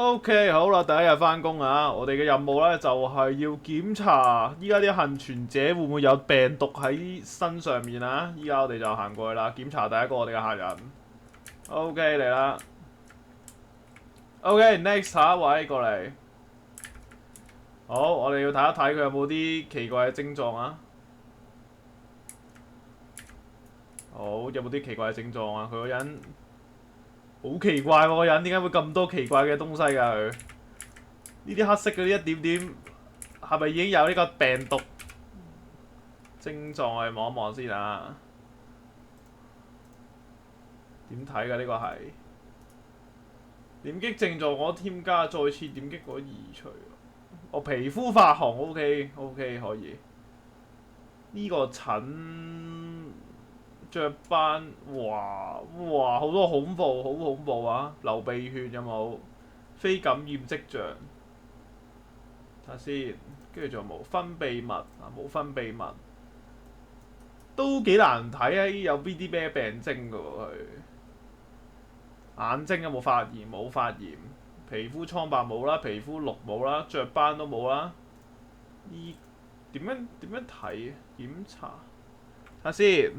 OK，好啦，第一日翻工啊！我哋嘅任務呢，就係要檢查依家啲幸存者會唔會有病毒喺身上面啊！依家我哋就行過去啦，檢查第一個我哋嘅客人。OK，嚟啦。OK，next 下一位過嚟。好，我哋要睇一睇佢有冇啲奇怪嘅症狀啊！好，有冇啲奇怪嘅症狀啊？佢個人好奇怪喎，個人點解會咁多奇怪嘅東西㗎佢？呢啲黑色嗰啲一點點，係咪已經有呢個病毒症狀？我哋望一望先啊。點睇㗎？呢個係點擊症狀，我添加，再次點擊我移除。我皮膚發紅 ，OK 可以。呢個疹雀斑，哇好多恐怖，好恐怖啊！流鼻血有冇？非感染跡象。睇下先，跟住仲有冇分泌物啊？冇分泌物，都幾難睇啊！有邊啲咩病徵㗎喎佢？眼睛有冇發炎？冇發炎。皮膚蒼白冇啦，皮膚綠冇啦，雀斑都冇啦。點樣睇？檢查睇下先。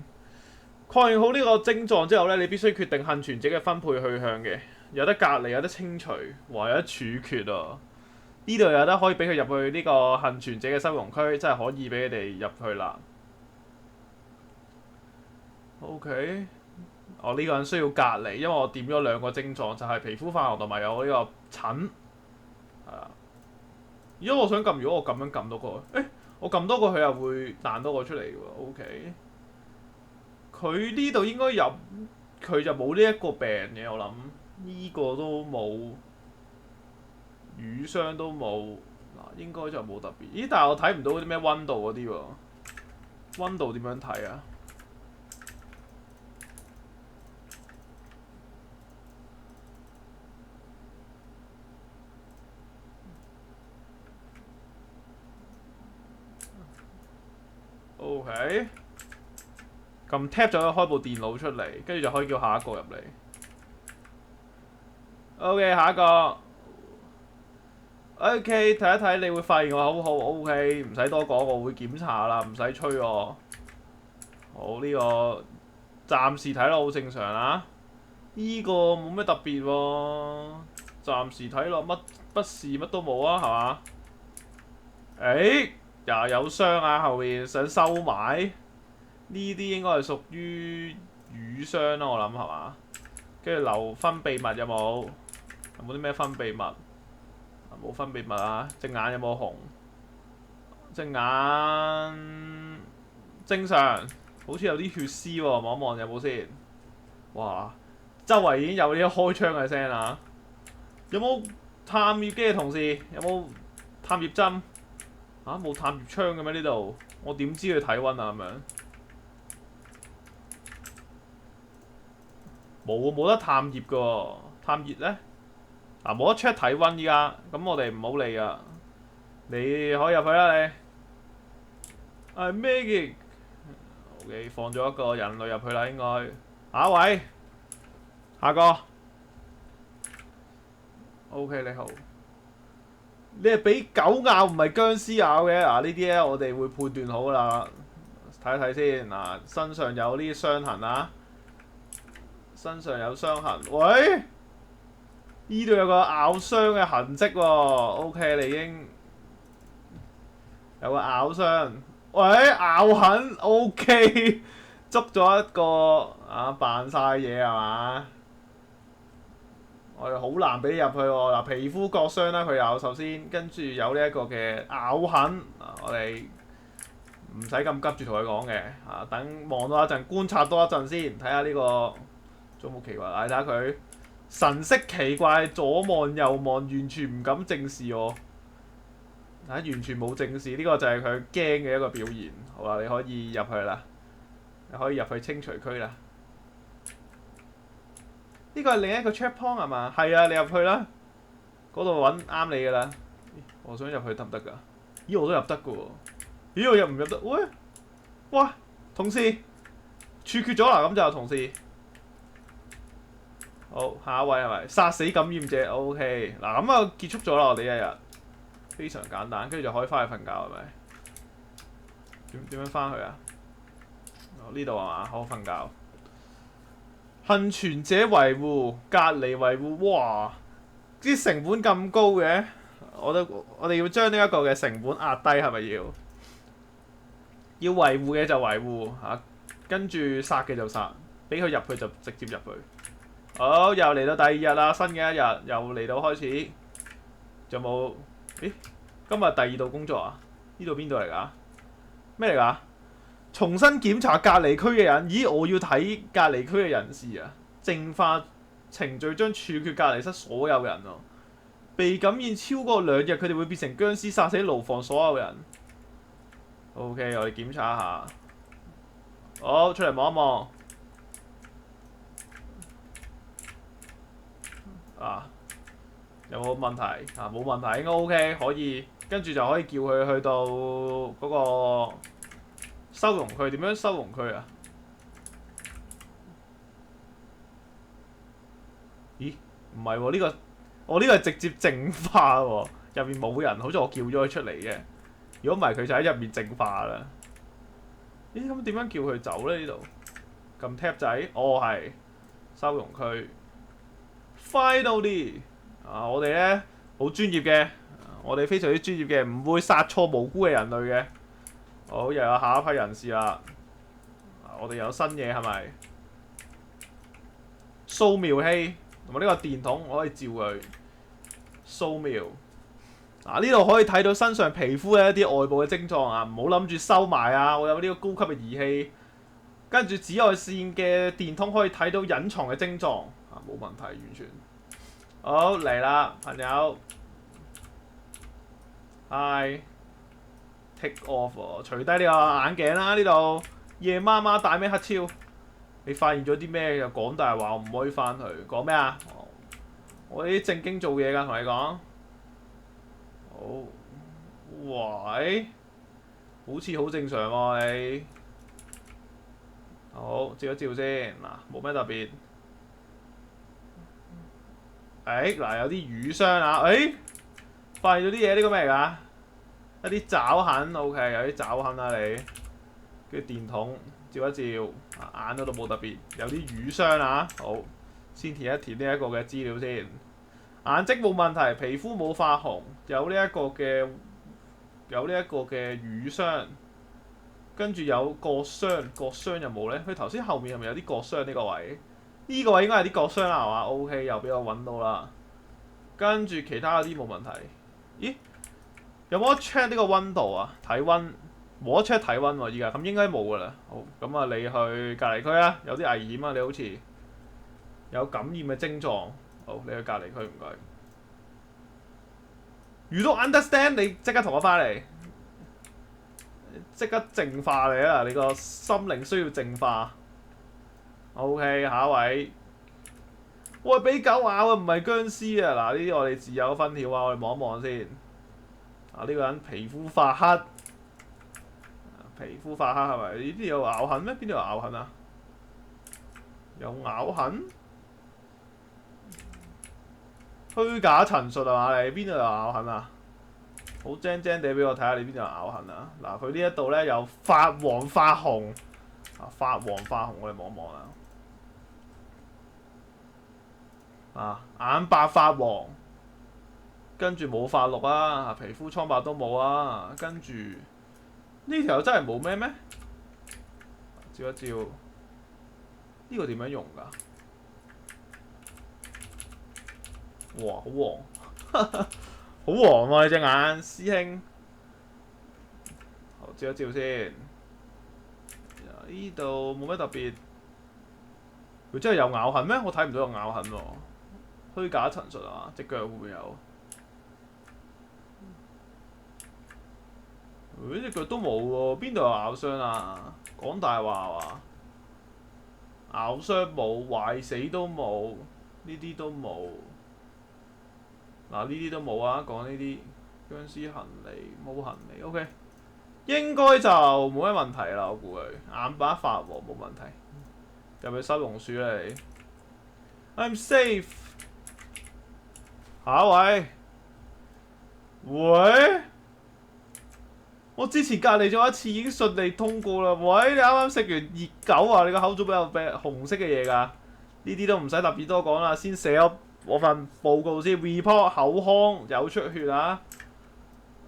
確認好呢個症狀之後呢，你必須決定幸存者嘅分配去向嘅，有得隔離，有得清除，或有得處決啊！呢度有得可以俾佢入去呢個幸存者嘅收容區，真係可以俾佢哋入去啦。OK， 我呢個人需要隔離，因為我點咗兩個症狀，就係皮膚發紅同埋有呢個疹。係啊。如果我想撳，如果我咁樣撳到個，我撳多個佢又會彈多個出嚟嘅喎。OK。佢呢度應該有，佢就冇呢一個病嘅，我諗呢個都冇，瘀傷都冇，嗱應該就冇特別。咦？但係我睇唔到啲咩溫度嗰啲喎，溫度點樣睇啊？OK，撳 tap 就可以開部電腦出嚟，跟住就可以叫下一個入嚟。OK， 下一個。OK，睇一睇，你會發現我好 OK， 唔使多講，我會檢查啦，唔使催我。好，呢個暫時睇落好正常啦。呢個冇咩特別喎，暫時睇落乜不是乜都冇啊，係嘛？又有傷啊，後面想收埋。呢啲應該係屬於瘀傷啦，我諗係嘛？跟住流分泌物有冇？有冇啲咩分泌物？冇分泌物啊！隻眼有冇紅？隻眼正常，好似有啲血絲喎，望一望有冇先。哇！周圍已經有呢啲開槍嘅聲啦。有冇探熱機嘅同事？有冇探熱針？冇探熱槍嘅咩呢度？我點知佢體温啊咁樣？冇得探熱嘅喎，探熱呢？冇得 check 體温依家，咁我哋唔好理啊。你可以入去啦你。係咩嘅？OK， 放咗一個人類入去啦，應該。下一位，下個。OK， 你好。你係俾狗咬唔係僵屍咬嘅，呢啲咧我哋會判斷好噶啦。睇一睇先，身上有啲傷痕啊。身上有傷痕，喂？呢度有個咬傷嘅痕跡喎。OK， 你已經有個咬傷。喂，咬痕 OK， 捉咗一個扮晒嘢係嘛？我哋好難俾你入去喎。嗱，皮膚割傷啦，佢有首先，跟住有呢一個嘅咬痕。我哋唔使咁急住同佢講嘅。等望多一陣，觀察多一陣先，睇下呢個仲有冇奇怪。睇下佢神色奇怪，左望右望，完全唔敢正視我。完全冇正視，呢個就係佢驚嘅一個表現。好啦，你可以入去啦，你可以入去清除區啦。呢個係另一個 checkpoint 係嘛？係啊，你入去啦，嗰度揾啱你噶啦。我想入去得唔得㗎？咦，我都入得㗎喎。咦，我入唔入得？喂，哇，同事處決咗啦，咁就同事。好，下一位係咪殺死感染者？OK， 嗱咁啊結束咗啦，我哋一日非常簡單，跟住就可以翻去瞓覺係咪？點樣翻去啊？呢度係嘛？好瞓覺。幸存者維護、隔離維護，哇！啲成本咁高嘅，我哋要將呢一個嘅成本壓低係咪要？要維護嘅就維護嚇，跟住殺嘅就殺，俾佢入去就直接入去。好，又嚟到第二日啦，新嘅一日又嚟到開始。仲有冇？咦，今日第二度工作啊？呢度邊度嚟㗎？咩嚟㗎？重新檢查隔離區嘅人。咦，我要睇隔離區嘅人士啊！淨化程序將處決隔離室所有人喎。被感染超過2日，佢哋會變成僵屍，殺死牢房所有人。OK， 我哋檢查一下。好，出嚟望一望。啊，有冇問題？啊，冇問題，應該 OK，可以。跟住就可以叫佢去到嗰個收容區。點樣收容區啊？咦，唔係喎，呢個我呢個係直接淨化喎，入面冇人，好似我叫咗佢出嚟嘅。如果唔係，佢就喺入面淨化啦。咦，咁點樣叫佢走咧？呢度撳 tab 仔，哦係收容區。Finally， 啊，我哋咧好專業嘅，我哋非常之專業嘅，唔會殺錯無辜嘅人類嘅。好，又有下一批人士啦。我哋有新嘢係咪？掃描器同埋呢個電筒，我可以照佢掃描。嗱，呢度可以睇到身上皮膚嘅一啲外部嘅症狀啊，唔好諗住收埋啊！我有呢個高級嘅儀器，跟住紫外線嘅電筒可以睇到隱藏嘅症狀啊，冇問題完全。好，嚟啦，朋友 ，Hi，take off， 除低呢個眼鏡啦，呢度夜媽媽戴咩黑超？你發現咗啲咩？又講大話，我唔可以翻去。講咩啊？我啲正經做嘢㗎，同你講。好，喂，好似好正常喎，啊，你。好，照一照先。嗱，冇咩特別。嗱，有啲瘀傷啊。發現咗啲嘢，呢個咩嚟㗎？一啲爪痕 ，OK， 有啲爪痕啊你。跟住電筒照一照，眼嗰度冇特別，有啲瘀傷啊。好，先填一填呢一個嘅資料先。眼睛冇問題，皮膚冇發紅，有呢一個嘅瘀傷，跟住有割傷，割傷有冇咧？佢頭先後面係咪有啲割傷呢個位？呢個位應該係啲割傷啦，係嘛？OK，又俾我揾到啦。跟住其他嗰啲冇問題。咦？有冇得 check 呢個溫度啊？體溫冇得 check 體溫喎，依家咁應該冇噶啦。好，咁啊，你去隔離區啊，有啲危險啊，你好似有感染嘅症狀。好，你去隔離區唔該。如果 understand， 你即刻同我翻嚟，即刻淨化你啊！你個心靈需要淨化。OK， 下一位。喂，俾狗咬啊，唔係僵屍啊！嗱，呢啲我哋自有分曉啊，我哋望一望先。啊，呢個人皮膚發黑，皮膚發黑係咪？呢啲有咬痕咩？邊度有咬痕啊？有咬痕？虛假陳述係嘛？你邊度有咬痕啊？好精精地俾我睇下你邊度有咬痕啊！嗱，佢呢一度咧有發黃發紅，啊發黃發紅，我哋望一望啊！啊，眼白發黃，跟住冇發綠啊，皮膚蒼白都冇啊，跟住呢條真係冇咩咩？照一照，呢個點樣用㗎？哇，好黃，好黃喎！你隻眼，師兄。好，照一照先。呢度冇咩特別。佢真係有咬痕咩？我睇唔到有咬痕喎。虛假陳述啊！隻腳會唔會有？隻腳都冇喎，邊度有咬傷啊？講大話話，咬傷冇，壞死都冇，呢啲都冇。嗱，呢啲都冇啊！講呢啲僵屍行李冇行李 ，OK， 應該就冇咩問題啦。我估佢眼白發黃冇問題。入去收容處啦你。I'm safe。下一位，喂，我之前隔離咗一次已經順利通過啦。喂，你啱啱食完熱狗啊？你個口仲有紅色嘅嘢㗎？呢啲都唔使特別多講啦，先寫咗我份報告先。report 口腔有出血啊，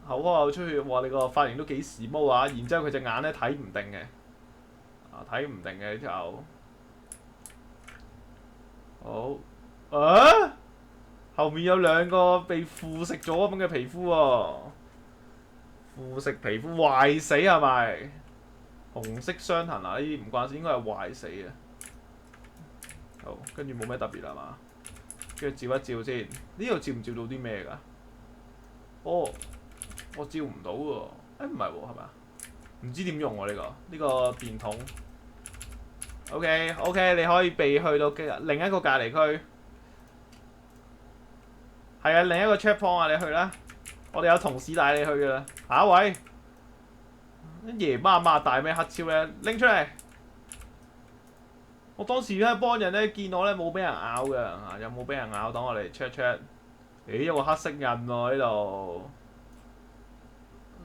口腔有出血，哇！你個髮型都幾時髦啊？然之後佢隻眼咧睇唔定嘅，睇唔定嘅呢條友。好，後面有兩個被腐蝕咗咁嘅皮膚喎，腐蝕皮膚壞死係咪？紅色傷痕啊，呢啲唔關事，應該係壞死嘅。好，跟住冇咩特別啦嘛，跟住照一照先。呢度照唔照到啲咩㗎？哦，我照唔到喎。唔係喎，係咪啊？唔知點用喎呢個電筒。OK， 你可以被去到另一個隔離區。係啊，另一個 checkpoint 啊，你去啦。我哋有同事帶你去㗎啦。下一位，夜媽媽帶咩黑超咧？拎出嚟。我當時咧幫人咧見我咧冇俾人咬嘅，有冇俾人咬？等我嚟 check check。咦，有個黑色印喎呢度。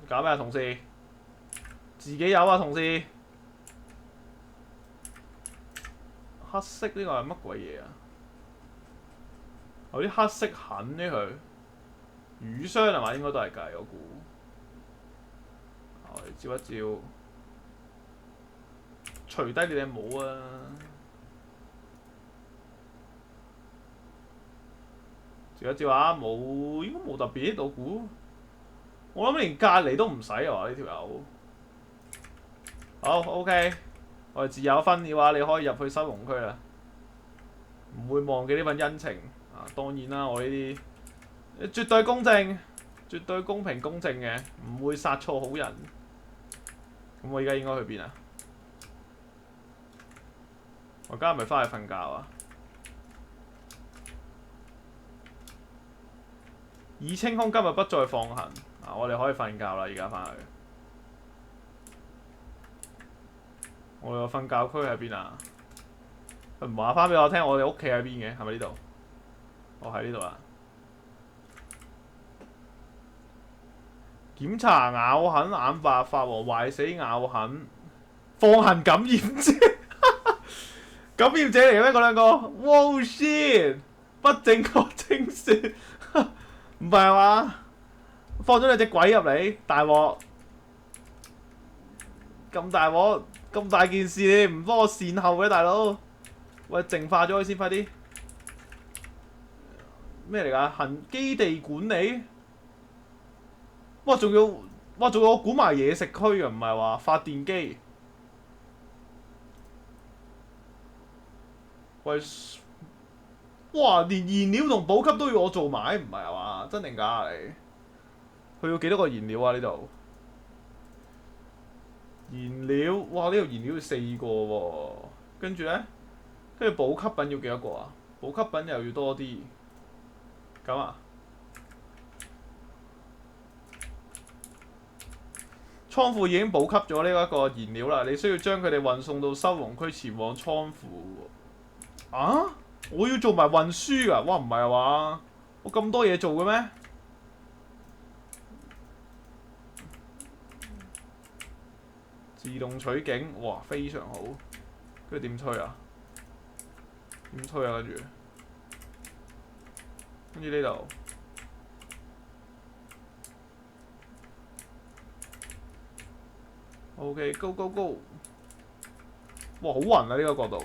搞咩啊，同事？自己有啊，同事。黑色呢個係乜鬼嘢啊？有啲黑色痕呢佢。瘀傷係嘛？應該都係計我估。我哋照一照，除低你哋帽啊！照一照下，冇，應該冇特別，我估。我諗連隔離都唔使啊！呢條友。好 OK， 我哋自有分嘅話，你可以入去收容區啦。唔會忘記呢份恩情啊！當然啦，我呢啲絕對公正、絕對公平公正嘅，唔會殺錯好人。咁我而家應該去邊啊？我而家係咪翻去瞓覺啊？已清空，今日不再放行。啊！我哋可以瞓覺啦，而家翻去。我哋個瞓覺區喺邊啊？佢唔話翻俾我聽，我哋屋企喺邊嘅？係咪呢度？哦，喺呢度啦。檢查咬痕、眼白發黃、壞死咬痕、放行感染者，感染者嚟嘅咩？嗰兩個 ？Wow shit！ 不正確清算，唔係嘛？放咗兩隻鬼入嚟，大鑊！咁大鑊，咁大件事，你唔幫我善後嘅大佬？喂，淨化咗佢先，快啲！咩嚟㗎？行基地管理？哇！仲要我估埋嘢食區啊，唔係話發電機。喂！哇！連燃料同補給都要我做埋，唔係嘛？真定假啊你？佢要幾多個燃料啊？呢度燃料，哇！呢度燃料要4個喎，跟住咧，跟住補給品要幾多個啊？補給品又要多啲，咁啊？倉庫已經補給咗呢一個燃料啦，你需要將佢哋運送到收容區前往倉庫。啊？我要做埋運輸㗎？哇！唔係啊嘛？我咁多嘢做嘅咩？自動取景，哇，非常好。跟住點吹啊？點吹啊？跟住呢度。OK，go go go！ 哇，好暈啊！呢個角度。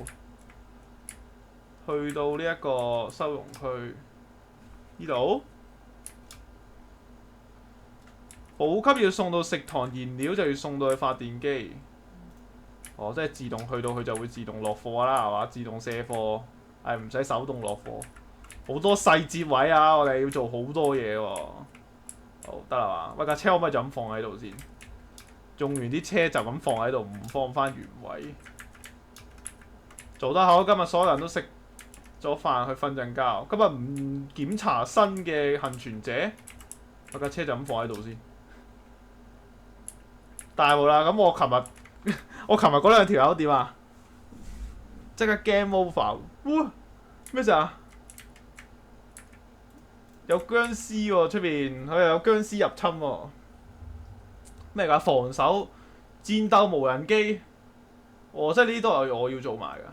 去到呢一個收容區，呢度補給要送到食堂，燃料就要送到去發電機。哦，即係自動去到佢就會自動落貨啦，係嘛？自動卸貨，唔使手動落貨。好多細節位啊！我哋要做好多嘢喎。好，得啦嘛？喂，架車可唔可以就咁放喺度先？用完啲車就咁放喺度，唔放翻原位。做得好，今日所有人都食咗飯去瞓陣覺。今日唔檢查新嘅幸存者，我架車就咁放喺度先。大鑊啦！咁我琴日嗰兩條友點啊？即刻 game over！哇！咩事啊？有僵屍喎，出邊佢又有僵屍入侵喎。咩㗎？防守戰鬥無人機，哦，即係呢啲都係我要做埋㗎。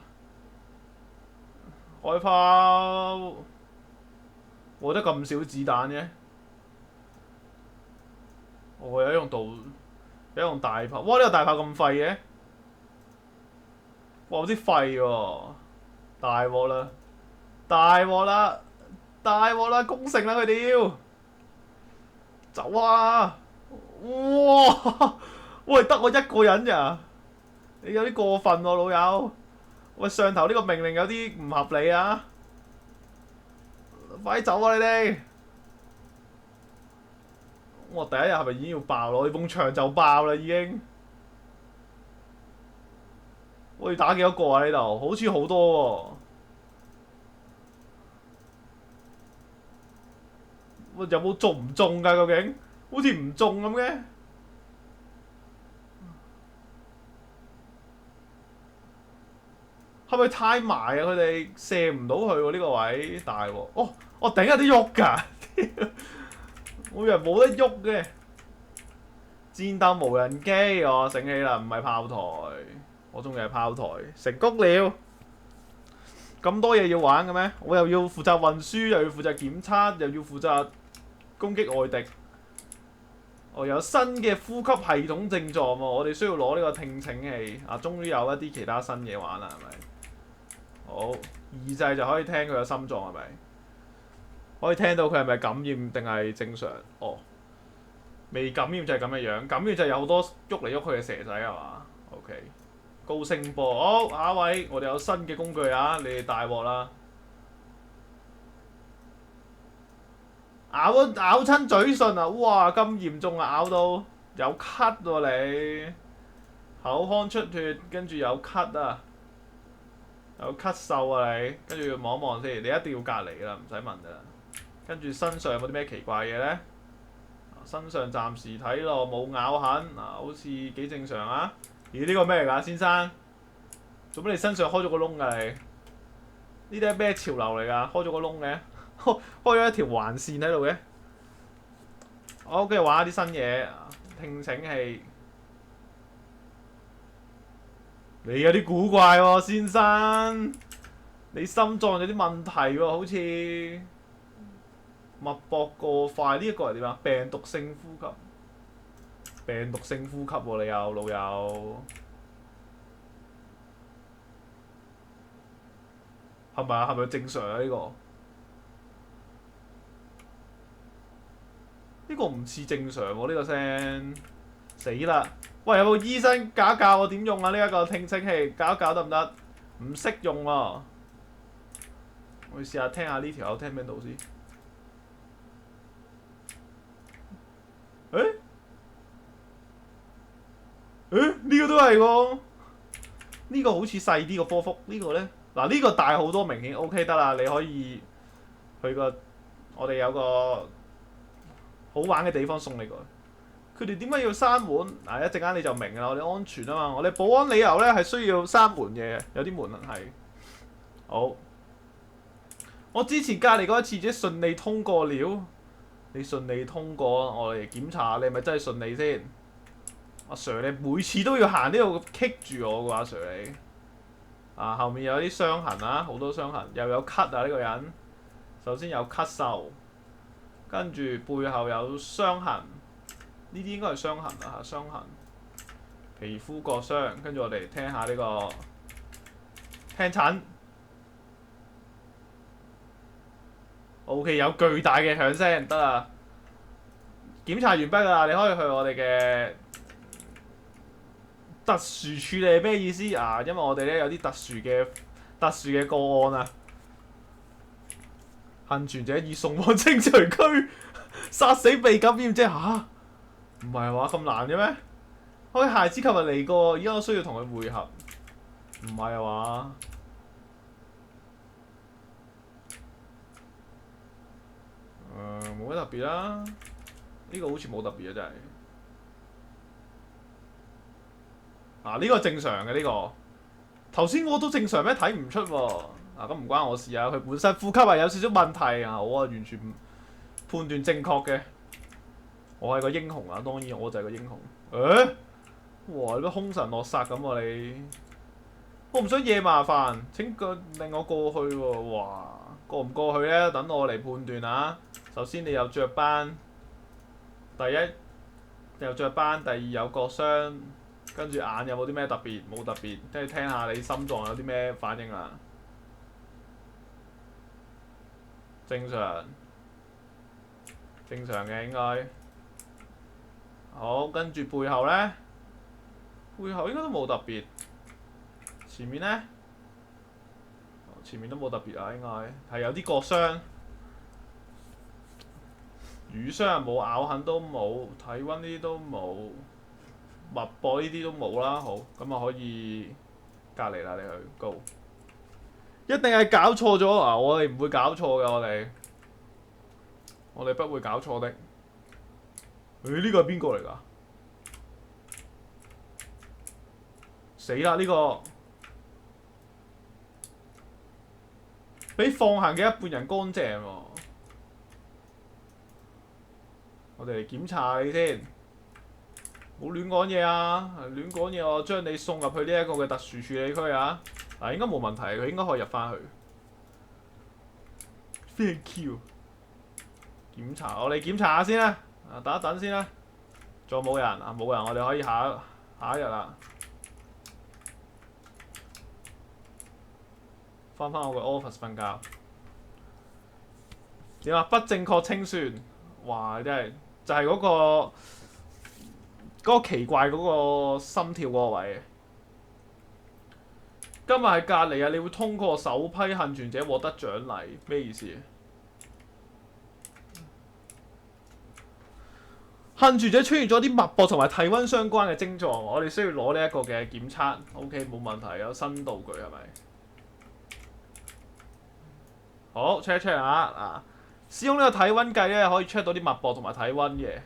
開炮，我得咁少子彈嘅，我有用有用大炮。哇！呢個大炮咁廢嘅，哇！有啲廢喎，大鑊啦！大鑊啦！大鑊啦！攻城啦！佢哋要走啊！哇！喂，得我一個人咋？你有啲過分喎，老友。喂，上頭呢個命令有啲唔合理啊！快啲走啊你哋！我第一日係咪已經要爆咯？你埲牆就爆啦已經。我要打幾多個啊？呢度好似好多喎。喂，有冇中唔中㗎？究竟好似唔中咁嘅。係咪太埋啊？佢哋射唔到佢喎呢個位，大喎！哦，我頂有啲喐㗎，我以為冇得喐嘅。戰鬥無人機，我醒起啦，唔係炮台，我仲以為炮台，成功了。咁多嘢要玩嘅咩？我又要負責運輸，又要負責檢測，又要負責攻擊外敵。哦，有新嘅呼吸系統症狀喎，我哋需要攞呢個聽診器。啊，終於有一啲其他新嘢玩啦，係咪？好，二掣就可以聽佢個心臟係咪？可以聽到佢係咪感染定係正常？哦，未感染就係咁嘅樣，感染就有好多喐嚟喐去嘅蛇仔係嘛 ？OK， 高聲波，好，下一位，我哋有新嘅工具啊！你哋大鑊啦！咬親嘴唇啊！哇，咁嚴重啊！咬到有咳喎你，口腔出血，跟住有咳啊！有咳嗽啊你，跟住望一望先，你一定要隔離啦，唔使問噶啦。跟住身上有冇啲咩奇怪嘢呢？身上暫時睇落冇咬痕，好似幾正常啊。咦？呢個咩嚟㗎，先生？做乜你身上開咗個窿㗎你？呢啲係咩潮流嚟㗎？開咗個窿嘅，開咗一條橫線喺度嘅。好，跟住玩下啲新嘢，聽診器。你有啲古怪喎，先生。你心臟有啲問題喎，好似脈搏過快。呢一個係點啊？病毒性呼吸。病毒性呼吸喎，你有老友。係咪啊？係咪正常啊？呢個呢個唔似正常喎，呢個聲。死啦！喂，有冇醫生教一教我點用啊？呢一個聽診器教一教得唔得？唔識用喎。我試下聽下呢條友聽唔聽到先。呢個都係喎。呢個好似細啲個波幅，呢個呢？嗱，呢個大好多，明顯 OK 得啦。你可以去我哋有個好玩嘅地方送你過去。佢哋點解要閂門？嗱，一陣間你就明啦。我哋安全啊嘛，我哋保安理由呢係需要閂門嘅，有啲門係。好，我之前隔離嗰一次即順利通過了。你順利通過，我嚟檢查你係咪真係順利先。阿 Sir 你每次都要行呢度棘住我㗎，阿 Sir 你。啊，後面有啲傷痕啊，好多傷痕，又有咳啊呢個人。首先有咳嗽，跟住背後有傷痕。呢啲應該係傷痕啊，傷痕，皮膚割傷。跟住我哋聽下呢個聽診。OK， 有巨大嘅響聲，得啦。檢查完畢啦，你可以去我哋嘅特殊處理係咩意思啊？因為我哋咧有啲特殊嘅個案啊。幸存者已送往清除區，殺死被感染者嚇。唔係話咁難嘅咩？開孩子琴日嚟過，而家我需要同佢會合。唔係啊嘛？冇乜特別啦。呢個好似冇特別啊，真係。呢個正常嘅呢個。頭先我都正常咩？睇唔出喎。咁唔關我事啊，佢本身呼吸係有少少問題啊，我啊完全判斷正確嘅。我係個英雄啊，當然我就係個英雄。哇！你乜兇神惡煞咁啊你？我唔想惹麻煩，請令我過去喎。哇！過唔過去咧？等我嚟判斷啊。首先你有雀斑，第一有雀斑，第二有割傷，跟住眼有冇啲咩特別？冇特別，跟住聽下你心臟有啲咩反應啦。正常，正常嘅應該。好，跟住背後咧，背後應該都冇特別。前面咧，前面都冇特別啊，應該係有啲割傷。瘀傷又冇，咬痕都冇，體温呢啲都冇，脈搏呢啲都冇啦。好，咁啊可以隔離啦，你去 go。一定係搞錯咗啊！我哋唔會搞錯嘅，我哋不會搞錯的。呢個係邊個嚟㗎？死啦！呢個比放行嘅一半人乾淨喎。我哋嚟檢查你先，冇亂講嘢啊！亂講嘢我將你送入去呢一個嘅特殊處理區啊！嗱，應該冇問題，佢應該可以入翻去。Thank you。檢查，我哋檢查下先啦。等一等先啦。仲有冇人啊？冇人，我哋可以下一日啦。翻返我個 office 瞓覺。點啊？不正確清算，哇！真係就係嗰個奇怪嗰個心跳嗰個位。今日係隔離啊！你會通過首批幸存者獲得獎勵，咩意思？幸存者出現咗啲脈搏同埋體温相關嘅症狀，我哋需要攞呢一個嘅檢測。OK， 冇問題，有新道具係咪？好 check 一 check 啊！使用呢個體温計咧，可以 check 到啲脈搏同埋體温嘅。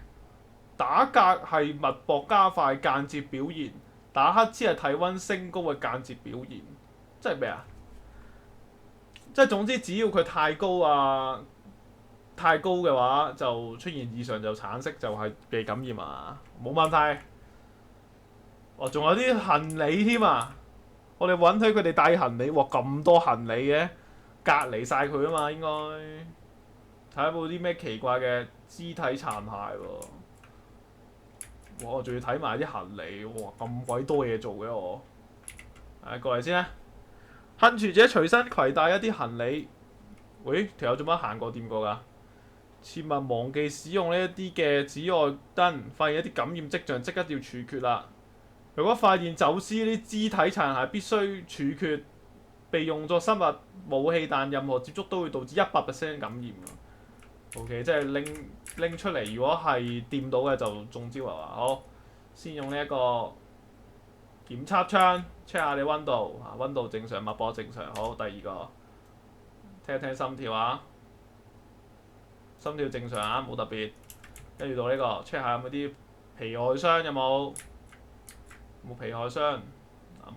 打嗝係脈搏加快間接表現，打乞嗤係體温升高嘅間接表現。即係咩啊？即係總之，只要佢太高啊，太高嘅話就出現異常，就橙色就係被感染啊，冇問題。仲有啲行李添啊！我哋允許佢哋帶行李，咁多行李嘅，隔離晒佢啊嘛，應該睇下有冇啲咩奇怪嘅肢體殘骸喎。我仲要睇埋啲行李，哇！咁鬼多嘢做嘅我。過嚟先啦。幸存者隨身攜帶一啲行李。喂，條友做乜行過掂過㗎？切勿忘記使用呢一啲嘅紫外燈，發現一啲感染跡象即刻要處決啦。如果發現走私呢啲肢體殘骸，必須處決。被用作生物武器，但任何接觸都會導致100% 感染。OK， 即係拎出嚟，如果係掂到嘅就中招啊！好，先用呢一個檢測槍 check 下你温度，温度正常，脈搏正常。好，第二個聽一聽心跳啊，心跳正常啊，冇特別。跟住到呢個 check 下有冇啲皮外傷，有冇皮外傷？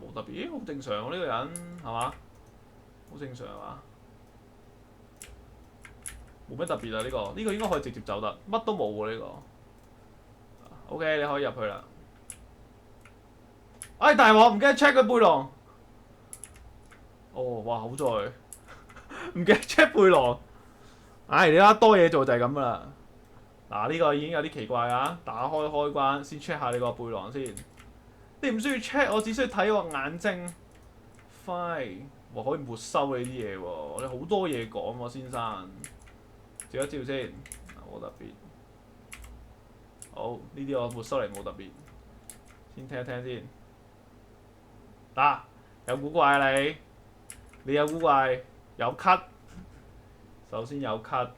冇特別，咦，好正常喎，呢個人係嘛？好正常係嘛？冇咩特別啊，呢個應該可以直接走得，乜都冇喎呢個。OK， 你可以入去啦。大鑊，唔記得 check 佢背囊。哇，好在唔記得 check 背囊。你睇多嘢做就係咁噶啦。嗱，呢個已經有啲奇怪啊！打開開關先 check 下你個背囊先。你唔需要 check， 我只需要睇我眼睛。Fine， 可以沒收你啲嘢喎，你好多嘢講喎，先生。照一照先，冇特別。好，呢啲我沒收嚟冇特別。先聽一聽先。有古怪啊你有古怪，有咳。首先有咳，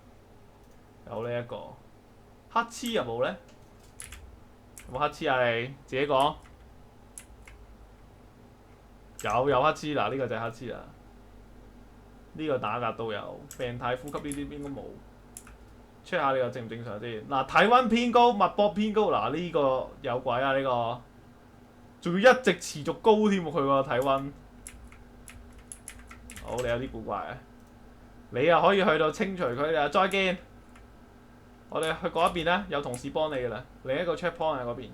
有呢一個乞嗤有冇咧？有冇乞嗤啊你？自己講。有乞嗤，嗱呢個就係乞嗤啦。呢個打嗝都有，病態呼吸呢啲應該冇。check 下你個正唔正常先。體温偏高，脈搏偏高，呢個有鬼啊！呢個仲要一直持續高添喎，佢個體温。好，你有啲古怪啊！你又可以去到清除佢啦，再見。我哋去嗰一邊啦，有同事幫你噶啦。另一個 checkpoint 喺嗰邊，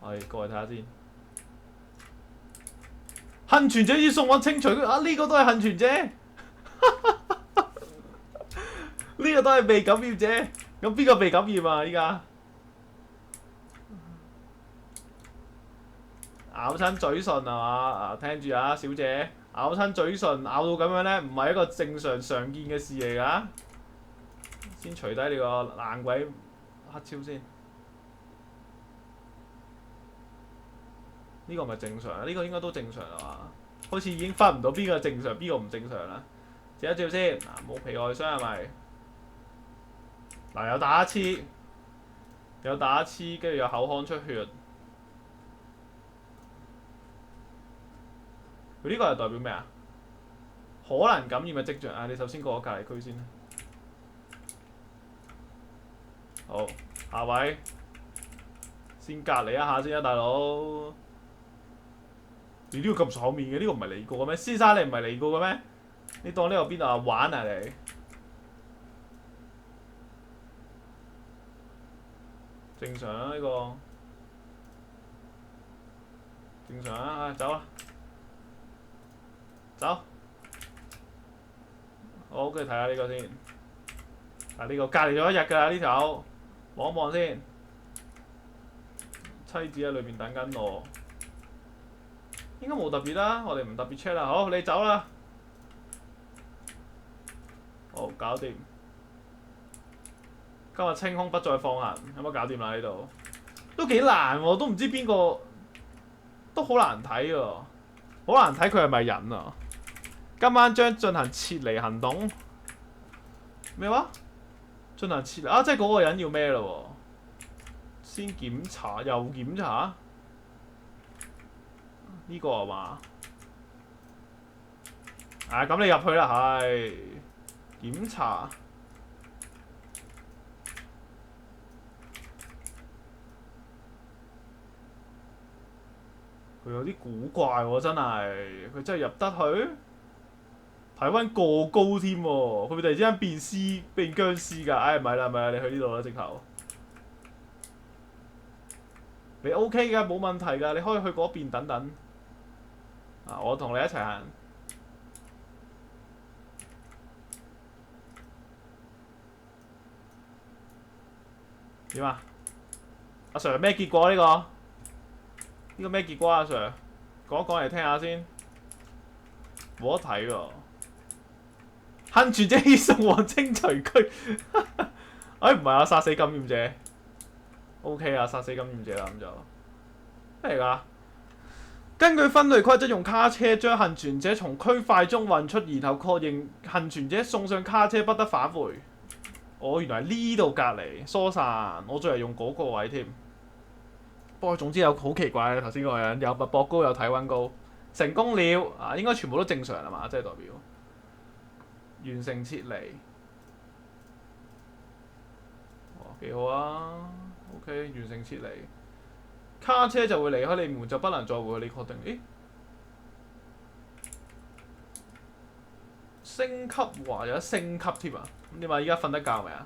我哋過去睇下先。幸存者已送往清除啊！呢個都係幸存者，呢個都係被感染者。咁邊個被感染啊？依家咬親嘴唇係嘛？啊，聽住啊，小姐，咬親嘴唇咬到咁樣咧，唔係一個正常常見嘅事嚟㗎。先除低你個爛鬼黑超先。呢個咪正常啊？呢個應該都正常係嘛？好似已經分唔到邊個正常邊個唔正常啦。照一照先，嗱冇皮外傷係咪？嗱有打乞嗤，有打乞嗤，跟住有口腔出血。佢呢個係代表咩啊？可能感染嘅跡象啊！你首先過個隔離區先啦。好，下位先隔離一下先啊，大佬。你呢個咁爽面嘅，呢個唔係嚟過嘅咩？先生，你唔係嚟過嘅咩？你當呢個邊度啊？玩啊你！正常啊呢個，正常啊，走啦，走。好，跟住睇下呢個先。啊呢個隔離咗一日㗎啦呢條，望一望先。妻子喺裏邊等緊我。應該冇特別啦，我哋唔特別 check 啦。好，你走啦。好，搞掂。今日清空不再放行，有冇搞掂啦？呢度都幾難喎，都唔知邊個，都好難睇喎，好難睇佢係咪人啊？今晚將進行撤離行動。咩話？進行撤離啊！即係嗰個人要咩咯？先檢查又檢查。呢個係嘛？啊，咁你入去啦，係檢查。佢有啲古怪喎，真係佢真係入得去。體溫過高添喎，佢會突然之間變僵屍㗎。唉，唔係啦，唔係啦，你去呢度啦，直頭。你 OK 㗎，冇問題㗎，你可以去嗰邊等等。啊，我同你一齊行。點啊？阿 Sir 咩結果呢個？呢個咩結果啊？阿 Sir 講一講嚟聽下先。冇得睇喎。幸存者已送往清除區。哎，唔係啊，殺死感染者。OK 啊，殺死感染者啦，咁就咩嚟㗎？根據分類規則，用卡車將幸存者從區塊中運出，然後確認幸存者送上卡車，不得返回。我原來呢度隔離疏散，我仲係用嗰個位添。不過總之有好奇怪嘅，頭先嗰個人有脈搏高，有體溫高，成功了啊！應該全部都正常係嘛？即係代表完成撤離。哇，幾好啊 ！OK， 完成撤離。卡車就會離開你門，就不能再回去。你確定？咦？升級話有得升級添啊！咁點啊？依家瞓得覺未啊？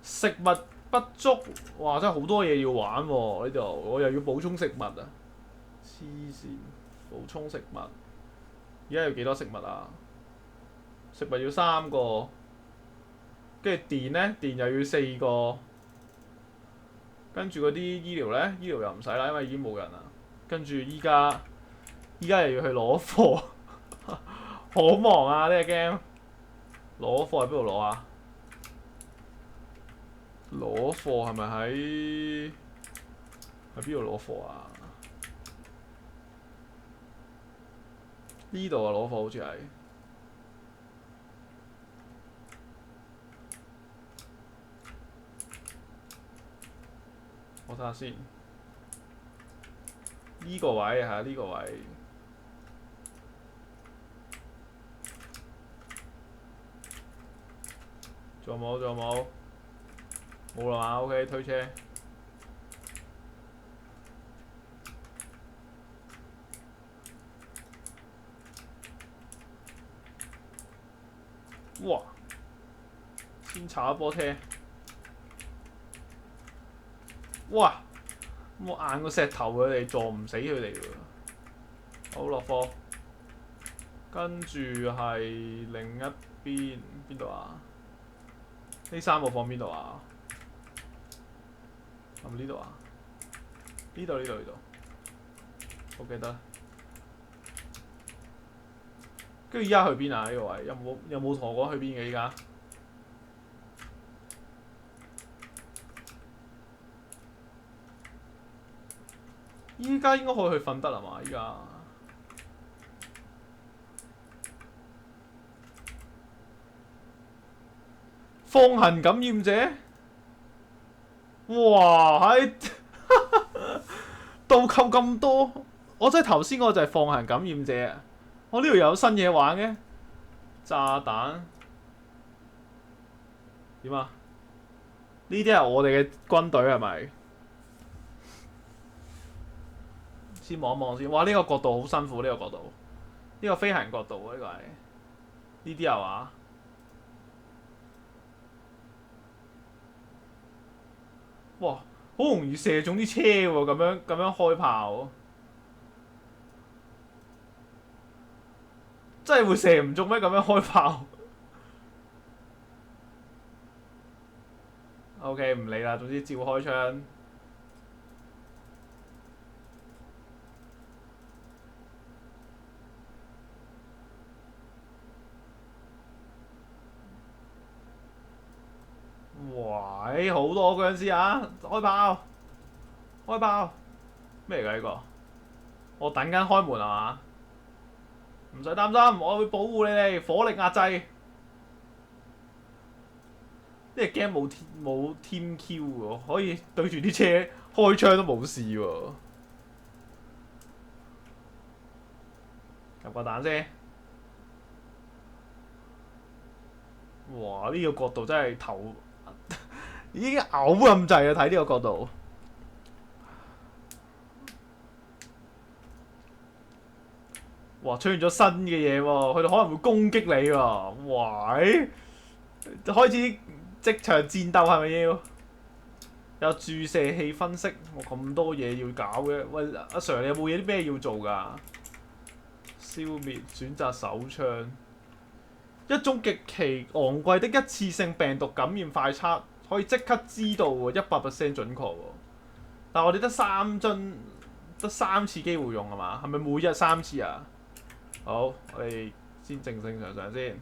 食物不足，哇！真係好多嘢要玩喎呢度，我又要補充食物啊！黐線，補充食物。而家要幾多食物啊？食物要3個，跟住電呢？電又要4個。跟住嗰啲醫療呢？醫療又唔使啦，因為已經冇人啦。跟住依家又要去攞貨，好忙啊！呢個 game 攞貨喺邊度攞啊？攞貨係咪喺邊度攞貨啊？呢度啊，攞貨好似係。我睇下先，呢個位係呢個位。仲有冇？仲有冇？冇啦嘛 ，OK， 推車。哇！先炒一波車。哇！我硬個石頭佢哋撞唔死佢哋喎。好落貨。跟住係另一邊度啊？呢3個放邊度啊？係咪呢度啊？呢度。好記得。跟住依家去邊啊？呢個位有冇同我講去邊嘅依家？依家應該可以去瞓得啦嘛？依家放行感染者，哇！喺倒扣咁多，我真係頭先嗰個就係放行感染者啊！我呢度有新嘢玩嘅，炸彈點啊？呢啲係我哋嘅軍隊係咪？先望一望先。哇！呢個角度好辛苦，呢個角度，呢個飛行角度啊，呢個係呢啲係嘛？哇！好容易射中啲車喎，咁樣開炮，真係會射唔中咩？咁樣開炮？OK， 唔理啦，總之照開槍。哇！好多殭屍啊！開炮！開炮！咩嚟㗎呢個？我等緊開門係嘛？唔使擔心，我會保護你哋，火力壓制。呢隻 game 冇 team Q 喎，可以對住啲車開槍都冇事喎。撳個彈先。哇！呢個角度真係頭已經嘔咁滯啊！睇呢個角度。哇！出現咗新嘅嘢喎，佢哋可能會攻擊你喎。哇！開始即場戰鬥係咪要？有注射器分析，我咁多嘢要搞嘅。喂，阿 Sir 你有冇嘢啲咩要做㗎？消滅選擇手槍，一種極其昂貴的一次性病毒感染快測，可以即刻知道喎，100% 準確喎。但係我哋得3樽，得3次機會用係嘛？係咪每日3次啊？好，我哋先正常先。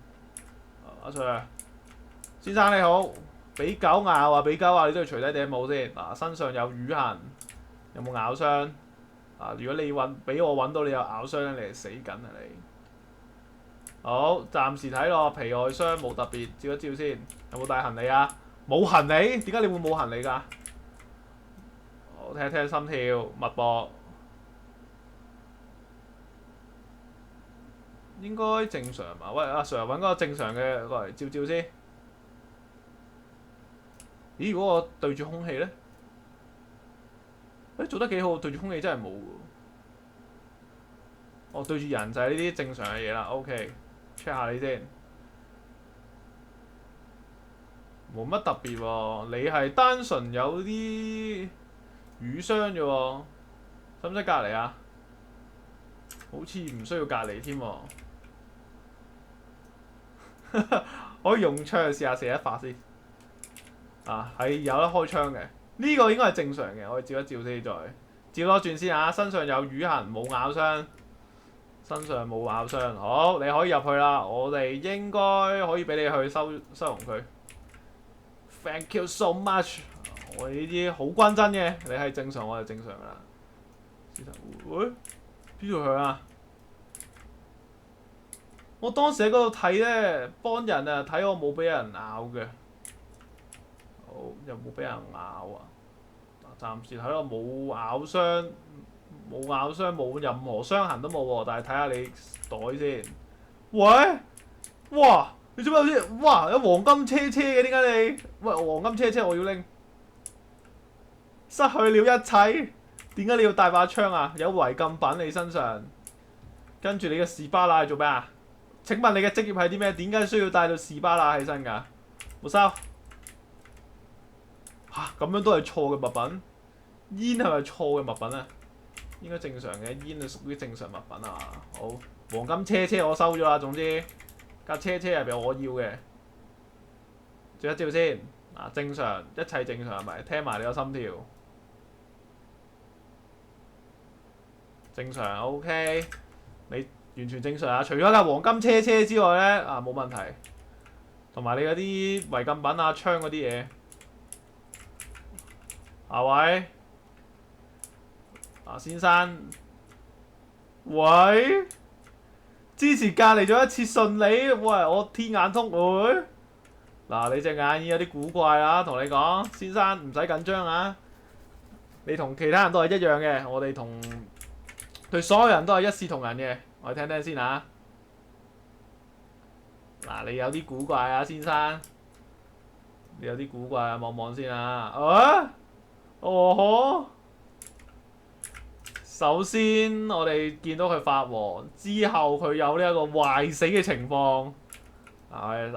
阿 Sir， 先生你好，俾狗咬啊！俾狗咬你都要除低頂帽先。嗱，身上有瘀痕，有冇咬傷？啊，如果你俾我揾到你有咬傷咧，你係死緊啊你！好，暫時睇落皮外傷冇特別，照一照先。有冇帶行李啊？冇行李？點解你會冇行李㗎？我聽一聽心跳、脈搏。應該正常嘛？喂，阿 Sir 揾嗰個正常嘅過嚟照照先。咦？如果我對住空氣咧？做得幾好，對住空氣真係冇喎。哦，對住人就係呢啲正常嘅嘢啦。OK，check 下你先。冇乜特別喎，你係單純有啲瘀傷啫喎，使唔使隔離啊？好似唔需要隔離添喎。可以用槍試下射一發先。啊，係有得開槍嘅。呢個應該係正常嘅，我哋照一照先，再照多轉先啊！身上有瘀痕，冇咬傷，身上冇咬傷。好，你可以入去啦。我哋應該可以俾你去收容佢。Thank you so much。我哋呢啲好均真嘅，你係正常，我係正常噶啦。喂，邊度去啊？我當時喺嗰度睇咧，幫人啊，睇我冇俾人咬嘅。好，又冇俾人咬啊！暫時睇落冇咬傷，冇任何傷痕都冇喎。但係睇下你袋先。喂，哇！你做咩先？哇！有黃金車嘅，點解你？喂，黃金車我要拎。失去了一切，點解你要帶把槍啊？有違禁品你身上，跟住你嘅士巴拿係做咩啊？請問你嘅職業係啲咩？點解需要帶到士巴拿起身㗎？冇收。咁樣都係錯嘅物品。煙係咪錯嘅物品啊？應該正常嘅，煙係屬於正常物品啊。好，黃金車我收咗啦。總之架車入邊我要嘅。照一照先。正常，一切正常係咪？聽埋你個心跳。正常 OK， 你完全正常啊！除咗架黃金車之外咧，冇問題。同埋你嗰啲違禁品啊、槍嗰啲嘢，下位先生，喂，之前隔離咗一次順利，喂，我天眼通會。你隻眼已經有啲古怪啦，同你講，先生唔使緊張啊！你同其他人都係一樣嘅，我哋對所有人都係一視同仁嘅。我哋聽聽先嚇。你有啲古怪啊，先生。你有啲古怪啊，望望先啊。首先我哋見到佢發黃，之後佢有呢一個壞死嘅情況。冷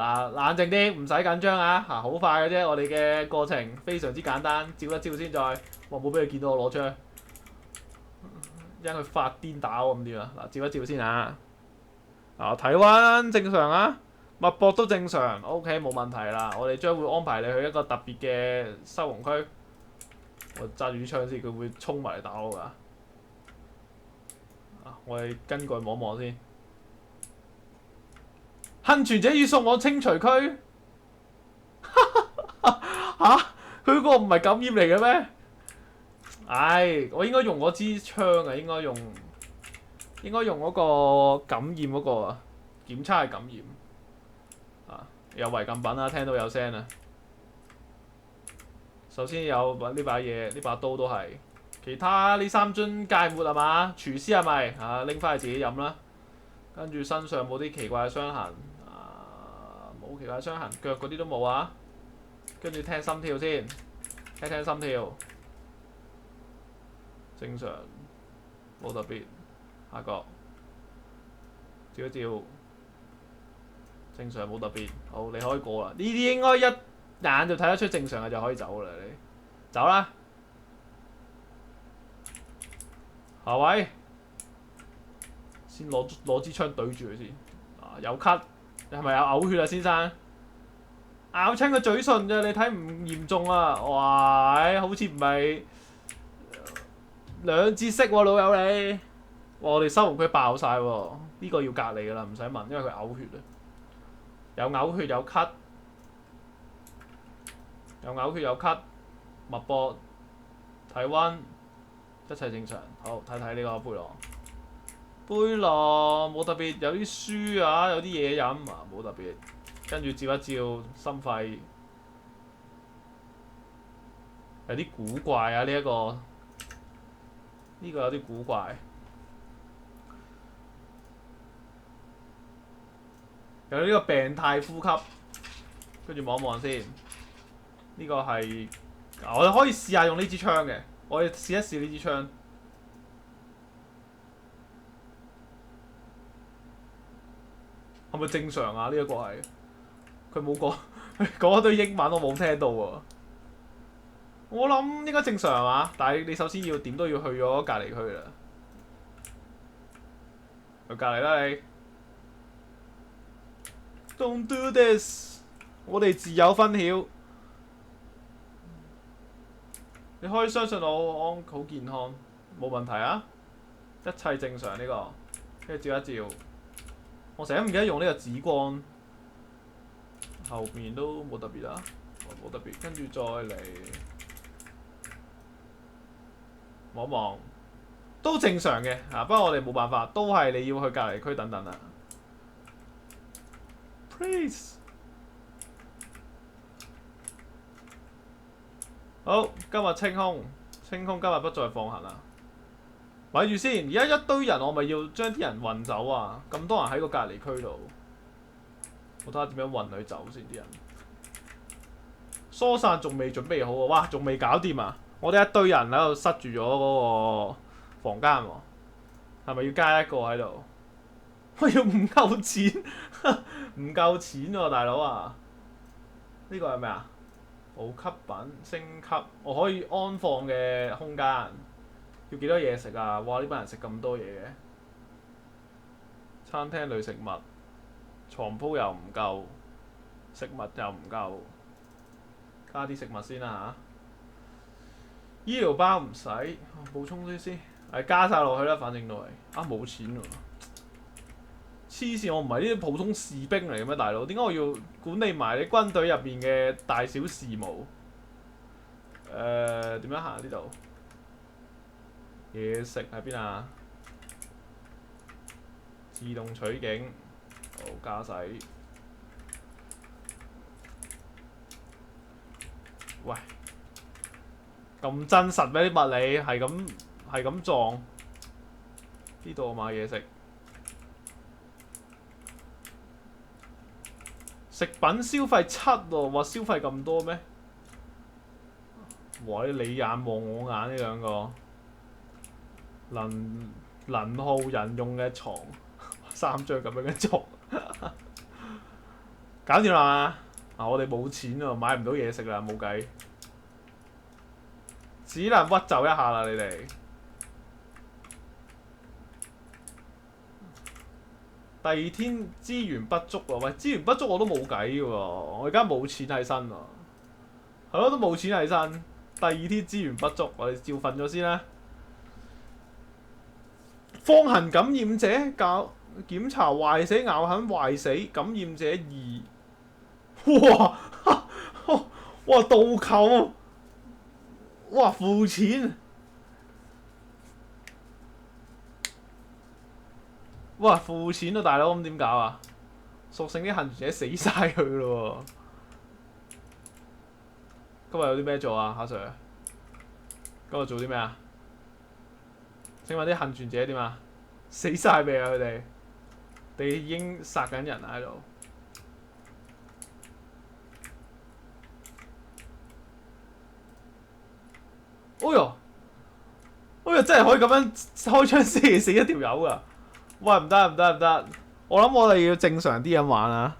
靜啲，唔使緊張啊！好快嘅啫，我哋嘅過程非常之簡單，照一照先再。冇俾佢見到我攞槍，因佢發癲打我咁點啊？照一照先啊！體溫正常啊，脈搏都正常 ，OK 冇問題啦。我哋將會安排你去一個特別嘅收容區。我揸住啲槍先，佢會衝埋嚟打我㗎。我哋根據望望先。幸存者已送往清除區。佢嗰個唔係感染嚟嘅咩？我應該用嗰支槍啊，應該用嗰個感染嗰個啊，檢測係感染。有違禁品啊，聽到有聲啊。首先有呢把嘢，呢把刀都係。其他呢3樽芥末係嘛？廚師係咪？拎翻去自己飲啦。跟住身上冇啲奇怪嘅傷痕。冇奇怪傷痕，腳嗰啲都冇啊。跟住聽心跳先，聽心跳，正常，冇特別。下角，照一照，正常冇特別。好，你可以過啦。呢啲應該一眼就睇得出正常嘅就可以走啦。你走啦，下位，先攞支槍對住佢先。有咳。係咪有嘔血啊，先生？咬親個嘴唇啫，你睇唔嚴重啊？哇！好似唔係兩節色喎，老友你。我哋收容區爆晒喎，呢個要隔離㗎啦，唔使問，因為佢嘔血啊。有嘔血有咳，脈搏、體溫，一切正常。好，睇睇呢個背囊。背囊冇特別，有啲書啊，有啲嘢飲冇特別。跟住照一照心肺，有啲古怪啊！呢個有啲古怪，有呢個病態呼吸。跟住望一望先，呢個係我哋可以試下用呢支槍嘅，我哋試一試呢支槍。係咪正常啊？呢一個係佢冇講一堆英文，我冇聽到喎。我諗應該正常係嘛？但係你首先要點都要去咗隔離區啦。去隔離啦你。Don't do this！ 我哋自有分曉。你可以相信我，好健康，冇問題啊，一切正常呢個。跟住照一照。我成日唔記得用呢個紫光，後面都冇特別啦，冇特別。跟住再嚟望一望，都正常嘅不過我哋冇辦法，都係你要去隔離區等等啦。Please， 好，今日清空今日不再放行啦。咪住先，而家一堆人，我咪要將啲人運走啊！咁多人喺個隔離區度，我睇下點樣運佢走先啲人。疏散仲未準備好喎，哇！仲未搞掂啊！我哋一堆人喺度塞住咗嗰個房間喎，係咪要加一個喺度？我要唔夠錢，唔夠錢喎、大佬啊！呢個係咩啊？補給品升級，我可以安放嘅空間，要幾多嘢食啊？哇！呢班人食咁多嘢嘅，餐廳類食物，床鋪又唔夠，食物又唔夠，加啲食物先啦嚇。醫療包唔使，補充啲先，係加晒落去啦，反正都係啊冇錢喎。黐線！我唔係呢啲普通士兵嚟嘅咩，大佬？點解我要管理埋你軍隊入邊嘅大小事務？點樣行呢度？嘢食喺邊啊？自動取景，好加使。喂，咁真實咩啲物理？係咁撞。呢度買嘢食。食品消費7喎，話消費咁多咩？哇！你眼望我眼呢兩個，能耗人用嘅床，3張咁樣嘅床，搞掂啦嘛！我哋冇錢喎，買唔到嘢食啦，冇計，只能屈就一下啦，你哋。第二天資源不足喎，喂，資源不足我都冇計嘅喎，我而家冇錢喺身喎，係咯，都冇錢喺身。第二天資源不足，我哋照瞓咗先啦。方行感染者檢查壞死咬痕壞死感染者2，哇哇倒扣，哇付錢，哇付錢啊大佬，咁點搞啊？屬性啲幸存者死晒佢咯喎！今日有啲咩做啊，阿 Sir？ 今日做啲咩啊？請問啲幸存者點啊？死晒未啊？佢哋已經殺緊人喺度。哎呀，真係可以咁樣開槍射死一條友噶！喂，唔得！我諗我哋要正常啲咁玩啊！